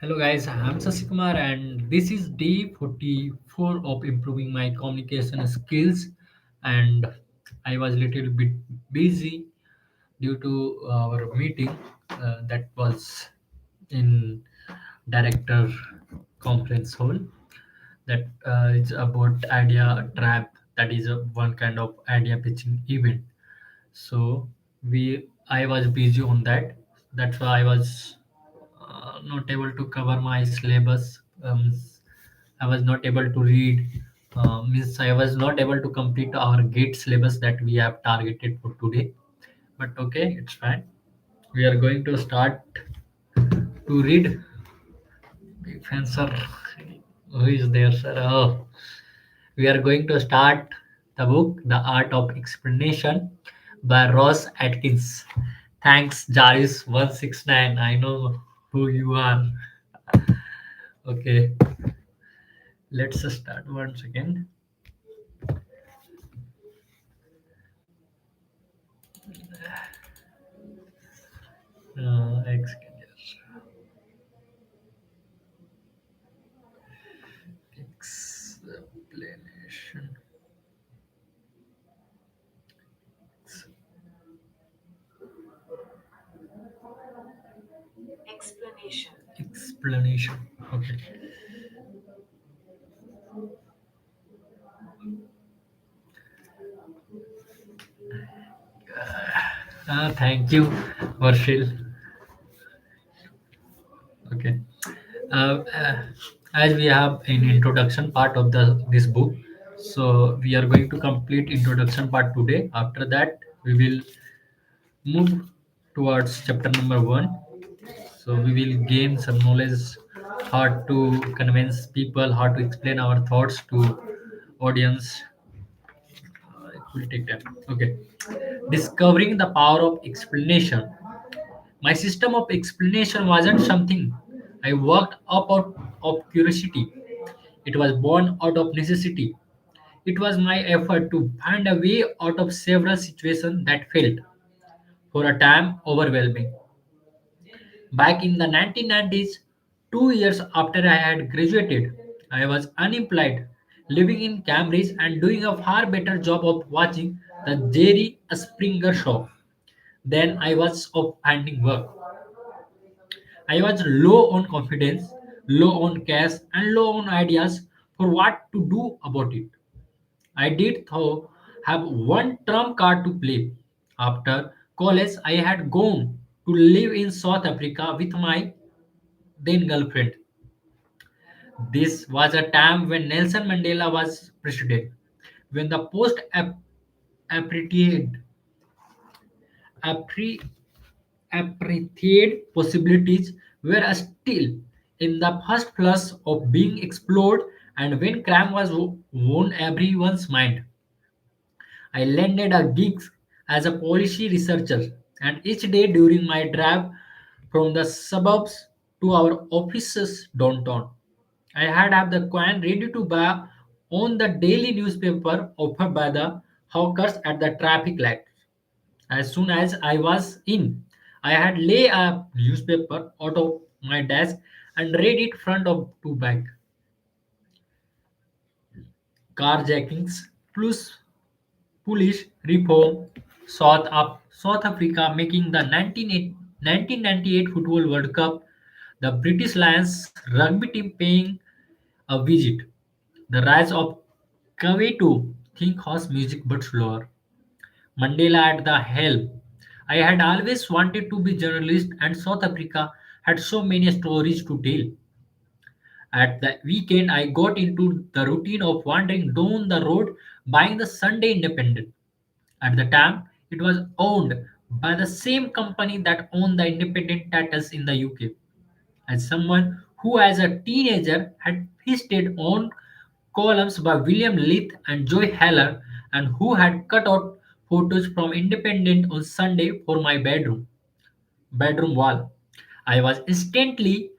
Hello guys, I'm Sasikumar and this is day 44 of improving my communication skills, and I was a little bit busy due to our meeting that was in director conference hall that is about idea trap, that is one kind of idea pitching event. So I was busy on that. That's why I was not able to cover my syllabus. I was not able to read. Means I was not able to complete our gate syllabus that we have targeted for today. But okay, it's fine. We are going to start to read. Big fan, sir. Who is there, sir? Oh, we are going to start the book, The Art of Explanation by Ross Atkins. Thanks, Jaris169. I know who you are. Okay, let's start once again. Explanation. Explanation. Explanation. Okay. Thank you, Varshil. Okay. Uh, uh, as we have an introduction part of the this book, so we are going to complete introduction part today. After that, we will move towards chapter number one. So we will gain some knowledge how to convince people, how to explain our thoughts to audience. It will take time. Okay. Discovering the power of explanation. My system of explanation wasn't something I worked up out of curiosity. It was born out of necessity. It was my effort to find a way out of several situations that felt, for a time, overwhelming. Back in the 1990s, 2 years after I had graduated, I was unemployed, living in Cambridge and doing a far better job of watching the Jerry Springer show than I was of finding work. I was low on confidence, low on cash, and low on ideas for what to do about it. I did, though, have one trump card to play. After college, I had gone to live in South Africa with my then girlfriend. This was a time when Nelson Mandela was president, when the post apartheid possibilities were still in the first flush of being explored, and when crime was on everyone's mind. I landed a gig as a policy researcher, and each day during my drive from the suburbs to our offices downtown, I had have the coin ready to buy on the daily newspaper offered by the hawkers at the traffic light. As soon as I was in, I had lay a newspaper out of my desk and read it front of two back. Carjackings plus police reform, South Africa making the 1998 Football World Cup, the British Lions rugby team paying a visit, the rise of Kawetu, think house music but slower, Mandela at the helm. I had always wanted to be journalist, and South Africa had so many stories to tell. At the weekend, I got into the routine of wandering down the road buying the Sunday Independent. At the time, it was owned by the same company that owned the independent titles in the UK. As someone who, as a teenager, had feasted on columns by William Leith and Joy Heller, and who had cut out photos from Independent on Sunday for my bedroom wall, I was instantly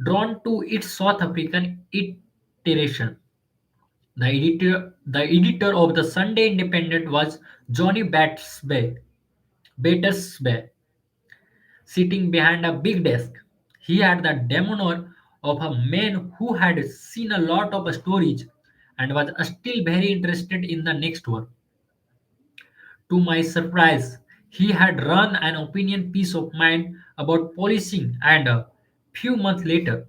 drawn to its South African iteration. The editor of the Sunday Independent was Johnny Battersby, sitting behind a big desk. He had the demeanor of a man who had seen a lot of stories and was still very interested in the next one. To my surprise, he had run an opinion piece of mine about policing, and a few months later,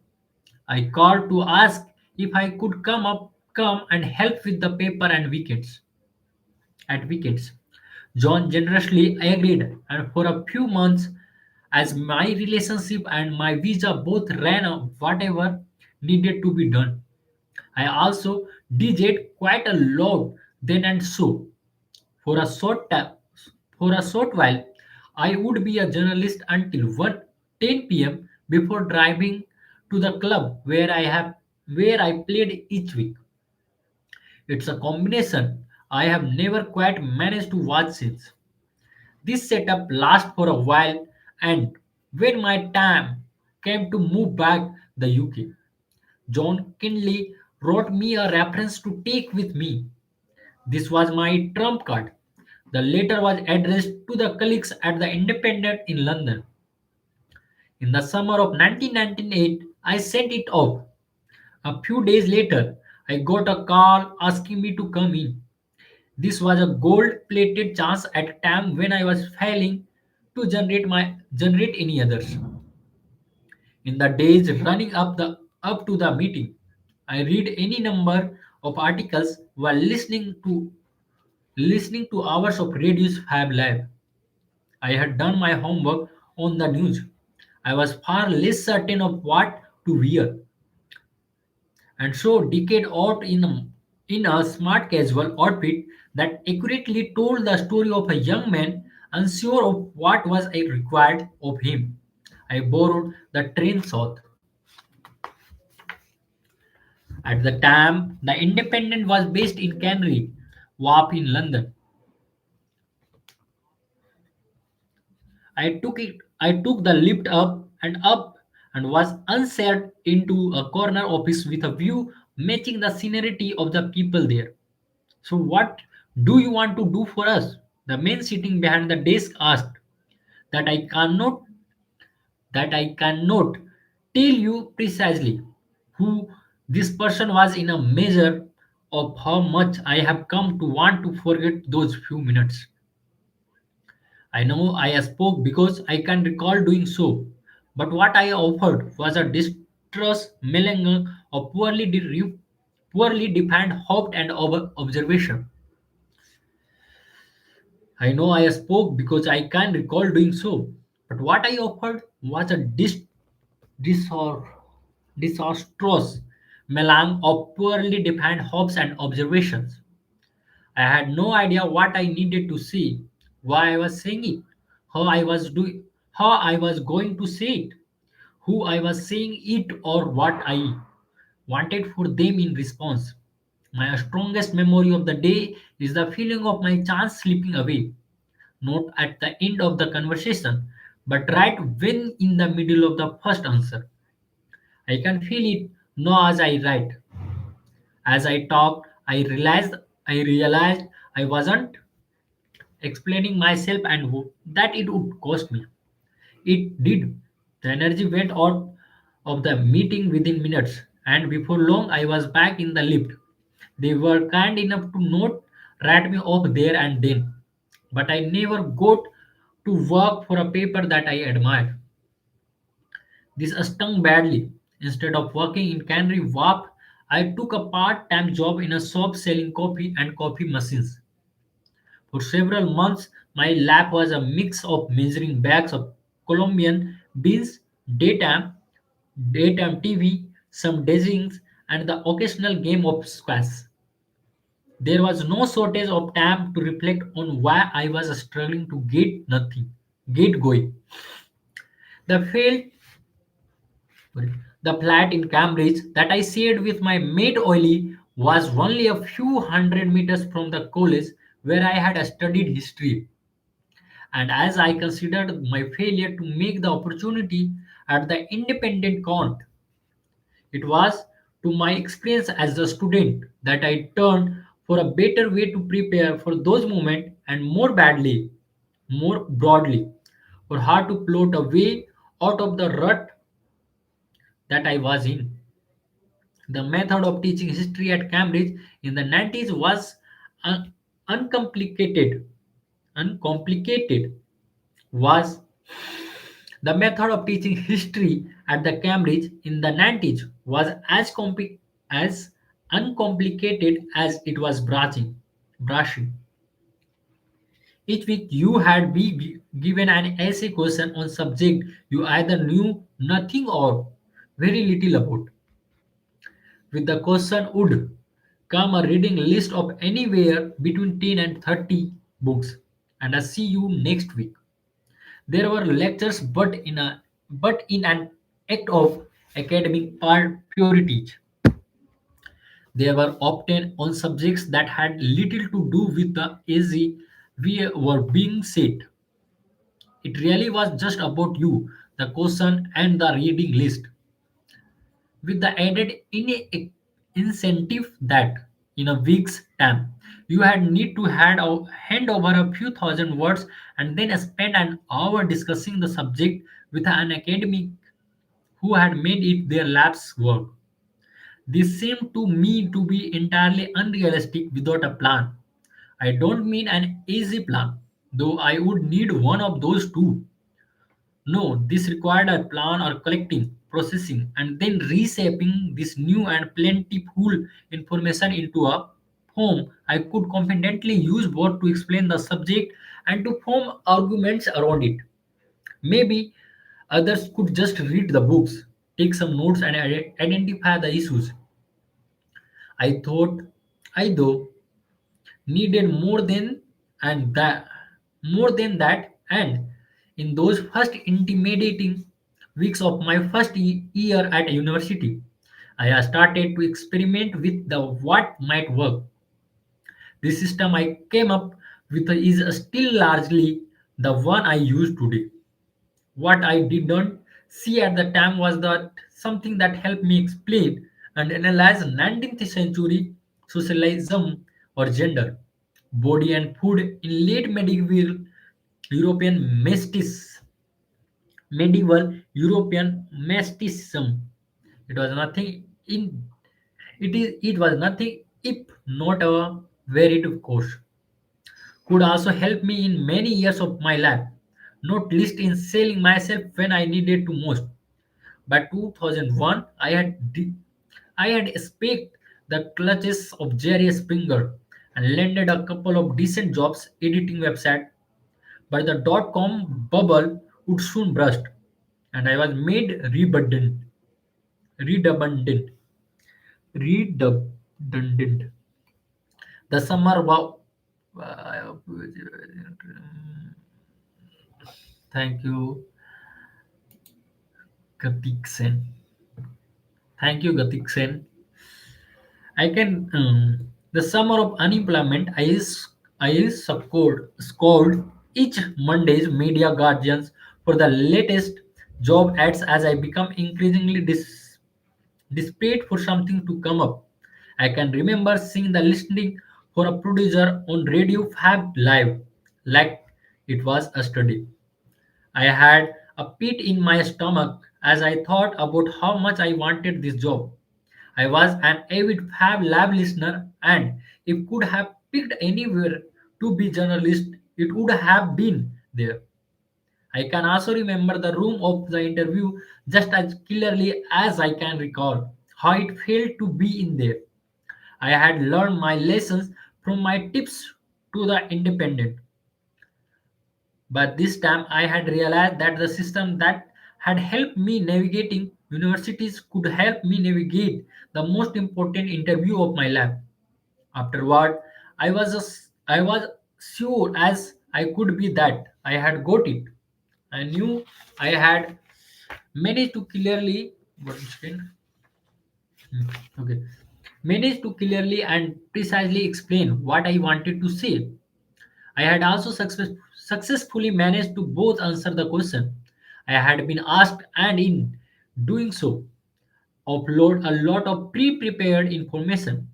I called to ask if I could come and help with the paper and weekends at weekends. John generously agreed, and for a few months, as my relationship and my visa both ran on whatever needed to be done. I also DJed quite a lot then and so. For a for a short while, I would be a journalist until 10 p.m. before driving to the club where I played each week. It's a combination I have never quite managed to watch since. This setup lasted for a while, and when my time came to move back the UK, John kindly wrote me a reference to take with me. This was my trump card. The letter was addressed to the colleagues at the Independent in London. In the summer of 1998, I sent it off. A few days later, I got a call asking me to come in. This was a gold-plated chance at a time when I was failing to generate any others. In the days running up to the meeting, I read any number of articles while listening to hours of radio's Fab Lab. I had done my homework on the news. I was far less certain of what to wear, and so decayed out in a smart casual outfit that accurately told the story of a young man unsure of what was required of him. I borrowed the train south. At the time, the Independent was based in Canary Wharf in London. I took the lift up and was ushered into a corner office with a view matching the scenery of the people there. So what do you want to do for us? The man sitting behind the desk asked. That I cannot that I cannot tell you precisely who this person was in a measure of how much I have come to want to forget those few minutes. I know I spoke because I can recall doing so, but what I offered was a distress melange of poorly defined hope and observation. I know I spoke because I can recall doing so, but what I offered was a disor- disastrous melange of poorly defined hopes and observations. I had no idea what I needed to say, why I was saying it, how I was going to say it, who I was saying it, or what I wanted for them in response. My strongest memory of the day is the feeling of my chance slipping away, not at the end of the conversation, but right when in the middle of the first answer. I can feel it now as I write. As I talked, I realized I wasn't explaining myself and that it would cost me. It did. The energy went out of the meeting within minutes, and before long I was back in the lift. They were kind enough to not write me off there and then, but I never got to work for a paper that I admire. This stung badly. Instead of working in Canary Wharf, I took a part-time job in a shop selling coffee and coffee machines. For several months, my lab was a mix of measuring bags of Colombian beans, daytime, daytime TV, some dazings, and the occasional game of squash. There was no shortage of time to reflect on why I was struggling to get going. The failed The flat in Cambridge that I shared with my mate Ollie was only a few hundred meters from the college where I had studied history. And as I considered my failure to make the opportunity at the independent count, it was to my experience as a student that I turned for a better way to prepare for those moments and more broadly, for how to plot a way out of the rut that I was in. The method of teaching history at Cambridge in the 90s was un- uncomplicated. Uncomplicated was the method of teaching history at the Cambridge in the 90s was as uncomplicated as it was brushing. Each week you had be given an essay question on subject you either knew nothing or very little about. With the question would come a reading list of anywhere between 10 and 30 books, and I see you next week. There were lectures, but in an act of academic purity. They were often on subjects that had little to do with the easy we were being said. It really was just about you, the question, and the reading list, with the added incentive that in a week's time you had need to hand over a few thousand words and then spend an hour discussing the subject with an academic who had made it their lab's work. This seemed to me to be entirely unrealistic without a plan. I don't mean an easy plan, though I would need one of those too. No, this required a plan or collecting, processing, and then reshaping this new and plentiful information into a poem I could confidently use both to explain the subject and to form arguments around it. Maybe others could just read the books, take some notes, and identify the issues. I thought I though needed more than that, and in those first intimidating weeks of my first year at university I started to experiment with the what might work. The system I came up with is still largely the one I use today. What I did not see at the time was that something that helped me explain and analyze 19th century socialism or gender, body and food in late European mestis, medieval European mysticism. It was nothing in it was nothing if not a varied course. Could also help me in many years of my life, not least in selling myself when I needed to most. By 2001, I had escaped the clutches of Jerry Springer and landed a couple of decent jobs editing website, but the dot-com bubble would soon burst, and I was made redundant, redundant. The summer wow. Uh, Thank you, Gatik Sen. Thank you, Gatik Sen. I can the summer of unemployment. Scored each Monday's media guardians for the latest job ads as I become increasingly desperate for something to come up. I can remember seeing the listening for a producer on Radio Fab Live like it was a study. I had a pit in my stomach as I thought about how much I wanted this job. I was an avid Fab Lab listener, and if could have picked anywhere to be journalist, it would have been there. I can also remember the room of the interview just as clearly as I can recall how it felt to be in there. I had learned my lessons from my tips to the independent, but this time I had realized that the system that had helped me navigating universities could help me navigate the most important interview of my life. Afterward, I was sure as I could be that I had got it. I knew I had managed to clearly one second. Okay. Managed to clearly and precisely explain what I wanted to say. I had also successfully managed to both answer the question I had been asked and in doing so upload a lot of pre-prepared information.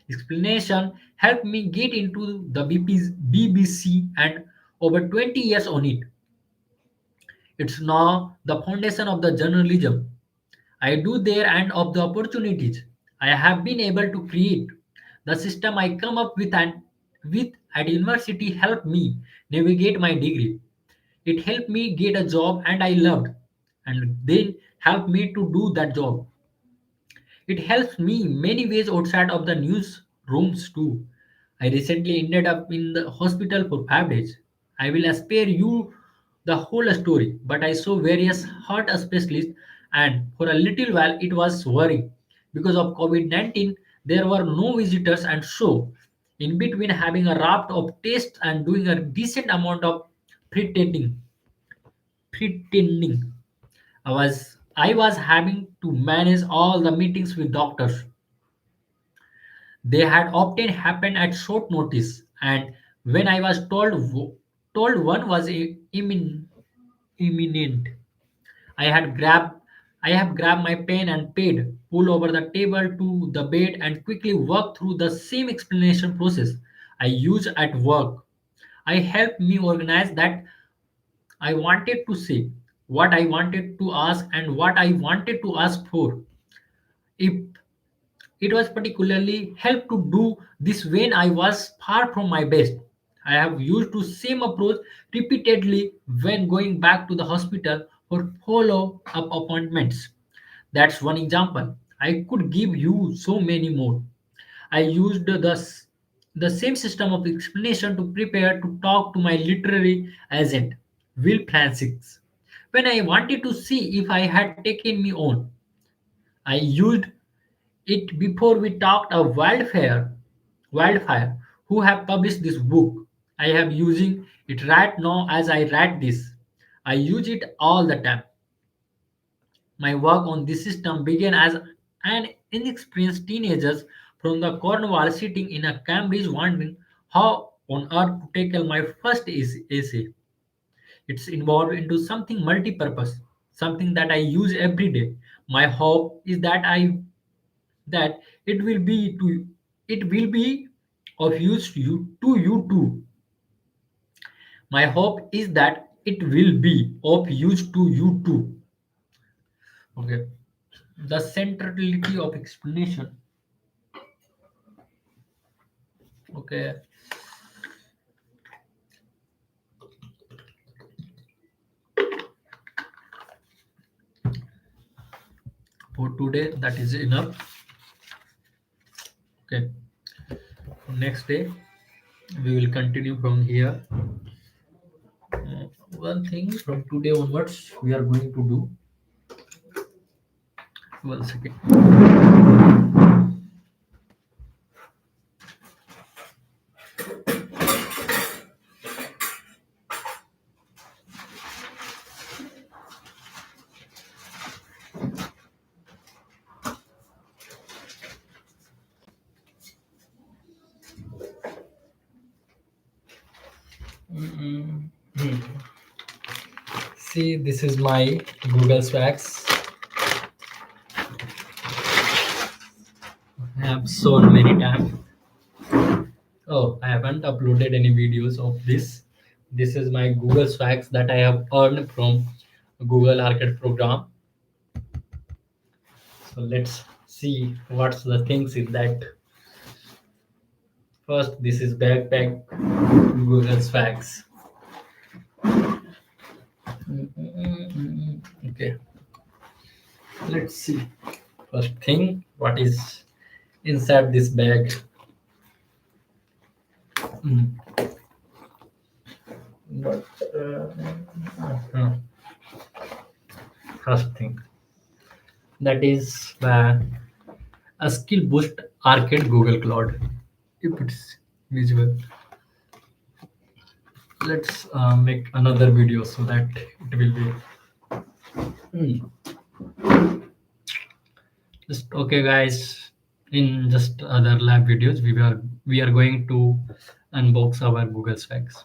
Explanation helped me get into the BBC and over 20 years on it. It's now the foundation of the journalism I do there and of the opportunities I have been able to create. The system I come up with at university helped me navigate my degree. It helped me get a job and I loved, and then helped me to do that job. It helps me many ways outside of the news rooms too. I recently ended up in the hospital for 5 days. I will spare you the whole story, but I saw various heart specialists, and for a little while it was worrying. Because of COVID 19, there were no visitors, and so in between having a raft of tests and doing a decent amount of pretending, pretending, I was having to manage all the meetings with doctors. They had often happened at short notice, and when I was told one was imminent, I had grabbed I have grabbed my pen and pad, pulled over the table to the bed, and quickly worked through the same explanation process I use at work. I helped me organize that I wanted to say, what I wanted to ask, and what I wanted to ask for. If it was particularly helped to do this when I was far from my best. I have used the same approach repeatedly when going back to the hospital for follow-up appointments. That's one example. I could give you so many more. I used the same system of explanation to prepare to talk to my literary agent, Will Francis. When I wanted to see if I had taken me on, I used it before we talked of wildfire, who have published this book. I have using it right now as I write this. I use it all the time. My work on this system began as an inexperienced teenager from the Cornwall sitting in a Cambridge wondering how on earth to tackle my first essay. It's involved into something multi-purpose, something that I use every day. My hope is that it will be of use to you too. My hope is that it will be of use to you too. Okay. The centrality of explanation. Okay. For today, that is enough. Okay. Next day, we will continue from here. One thing from today onwards, we are going to do. 1 second. Mm, hmm. See, this is my Google Swags. I have shown many times. Oh, I haven't uploaded any videos of this. This is my Google Swags that I have earned from Google Arcade program. So let's see what's the things in that. First, this is backpack Google Swags. Okay, let's see. First thing, what is inside this bag? Mm. But first thing, that is a skill boost arcade Google Cloud. If it's visual, let's make another video so that it will be. Hmm. Just okay, guys. In just other lab videos, we are going to unbox our Google Specs.